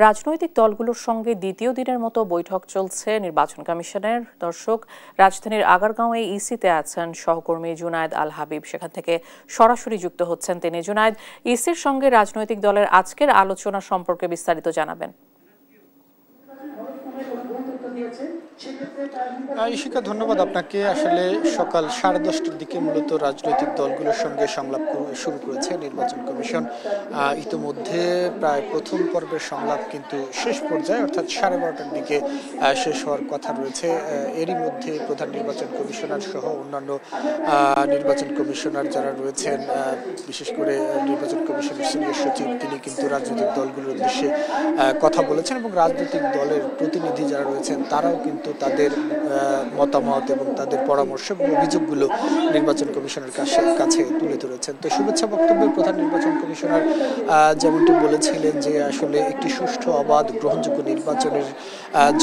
রাজনৈতিক দলগুলোর সঙ্গে দ্বিতীয় দিনের মতো বৈঠক চলছে নির্বাচন কমিশনের। দর্শক, রাজধানীর আগারগাঁওয়ে ইসিতে আছেন সহকর্মী জুনায়েদ আল হাবিব। সেখান থেকে সরাসরি যুক্ত হচ্ছেন তিনি। জুনায়েদ, ইসির সঙ্গে রাজনৈতিক দলের আজকের আলোচনা সম্পর্কে বিস্তারিত জানাবেন। ইশিকা, ধন্যবাদ আপনাকে। আসলে সকাল 10:30টার দিকে মূলত রাজনৈতিক দলগুলোর সঙ্গে সংলাপ শুরু করেছে নির্বাচন কমিশন। ইতিমধ্যে প্রায় প্রথম পর্বের সংলাপ কিন্তু শেষ পর্যায়ে, অর্থাৎ 12:30টার দিকে শেষ হওয়ার কথা রয়েছে। এরই মধ্যে প্রধান নির্বাচন কমিশনার সহ অন্যান্য নির্বাচন কমিশনার যারা রয়েছেন, বিশেষ করে নির্বাচন কমিশনের সিনিয়র সচিব, তিনি কিন্তু রাজনৈতিক দলগুলোর উদ্দেশ্যে কথা বলেছেন এবং রাজনৈতিক দলের প্রতিনিধি যারা রয়েছেন তারাও কিন্তু তাদের মতামত এবং তাদের পরামর্শ এবং অভিযোগগুলো নির্বাচন কমিশনের কাছে তুলে ধরেছেন। তো শুভেচ্ছা বক্তব্যে প্রধান নির্বাচন কমিশনার যেমনটি বলেছিলেন যে আসলে একটি সুষ্ঠু, অবাধ, গ্রহণযোগ্য নির্বাচনের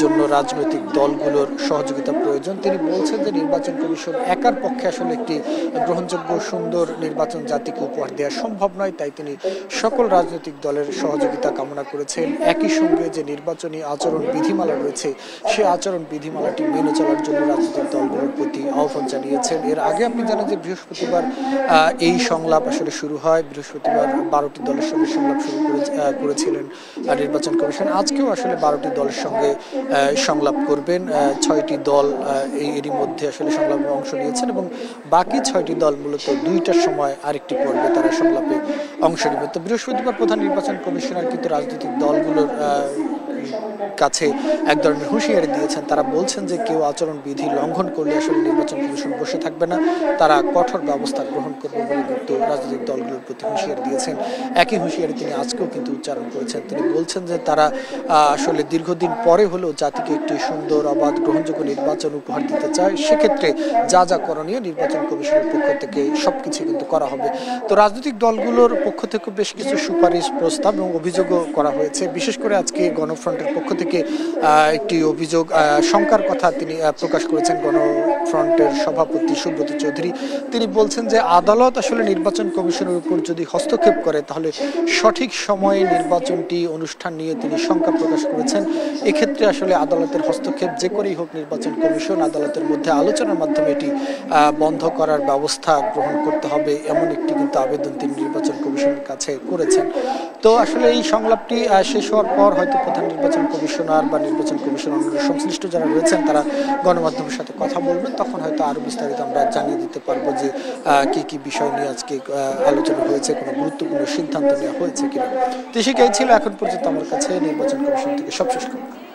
জন্য রাজনৈতিক দলগুলোর সহযোগিতা প্রয়োজন। তিনি বলছেন যে নির্বাচন কমিশন একার পক্ষে আসলে একটি গ্রহণযোগ্য, সুন্দর নির্বাচন জাতিকে উপহার দেওয়া সম্ভব নয়, তাই তিনি সকল রাজনৈতিক দলের সহযোগিতা কামনা করেছেন। একই সঙ্গে যে নির্বাচনী আচরণ বিধিমালা রয়েছে সেই আচরণ বিধিমালাটি মেনে চলার জন্য রাজনৈতিক দলগুলোর প্রতি আহ্বান জানিয়েছেন। এর আগে আপনি জানেন যে বৃহস্পতিবার এই সংলাপ আসলে শুরু হয়। বৃহস্পতিবার 12টি দলের সঙ্গে সংলাপ শুরু করেছিলেন নির্বাচন কমিশন। আজকেও আসলে 12টি দলের সঙ্গে সংলাপ করবেন। 6টি দল এরই মধ্যে আসলে সংলাপে অংশ নিয়েছেন এবং বাকি 6টি দল মূলত 2টার সময় আরেকটি পর্বে তারা সংলাপে অংশ নেবে। তো বৃহস্পতিবার প্রধান নির্বাচন কমিশনার কিন্তু রাজনৈতিক দলগুলোর কাছে এক ধরনের হুঁশিয়ারি দিয়েছেন। তারা বলছেন যে কেউ আচরণ বিধি লঙ্ঘন করলে আসলে নির্বাচন কমিশন বসে থাকবে না, তারা কঠোর ব্যবস্থা গ্রহণ করবে বলে কিন্তু রাজনৈতিক দলগুলোর প্রতি হুঁশিয়ারি দিয়েছেন। একই হুঁশিয়ারি তিনি আজকেও কিন্তু উচ্চারণ করেছেন। তিনি বলছেন যে তারা আসলে দীর্ঘদিন পরে হলেও জাতিকে একটি সুন্দর, অবাধ, গ্রহণযোগ্য নির্বাচন উপহার দিতে চায়। সেক্ষেত্রে যা যা করণীয় নির্বাচন কমিশনের পক্ষ থেকে সবকিছু কিন্তু করা হবে। তো রাজনৈতিক দলগুলোর পক্ষ থেকে বেশ কিছু সুপারিশ, প্রস্তাব এবং অভিযোগও করা হয়েছে। বিশেষ করে আজকে গণফ্রন্টের পক্ষ থেকে একটি অভিযোগ, শঙ্কার কথা তিনি প্রকাশ করেছেন গণফ্রন্টের সভাপতি সুব্রত চৌধুরী। তিনি বলছেন যে আদালত আসলে নির্বাচন কমিশনের উপর যদি হস্তক্ষেপ করে তাহলে সঠিক সময়ে নির্বাচনটি অনুষ্ঠান নিয়ে তিনি শঙ্কা প্রকাশ করেছেন। এক্ষেত্রে আসলে আদালতের হস্তক্ষেপ যে করেই হোক নির্বাচন কমিশন আদালতের মধ্যে আলোচনার মাধ্যমে এটি বন্ধ করার ব্যবস্থা গ্রহণ করতে হবে, এমন একটি কিন্তু আবেদন তিনি নির্বাচন কমিশনের কাছে করেছেন। তো আসলে এই সংলাপটি শেষ হওয়ার পর হয়তো প্রধান নির্বাচন কমিশনার বা নির্বাচন কমিশনের সংশ্লিষ্ট যারা রয়েছেন তারা গণমাধ্যমের সাথে কথা বলবেন, তখন হয়তো আরো বিস্তারিত আমরা জানিয়ে দিতে পারবো যে কি কি বিষয় নিয়ে আজকে আলোচনা হয়েছে, কোনো গুরুত্বপূর্ণ সিদ্ধান্ত নেওয়া হয়েছে কিনা। তো সেটাই ছিল এখন পর্যন্ত আমার কাছে নির্বাচন কমিশন থেকে সবশেষ খবর।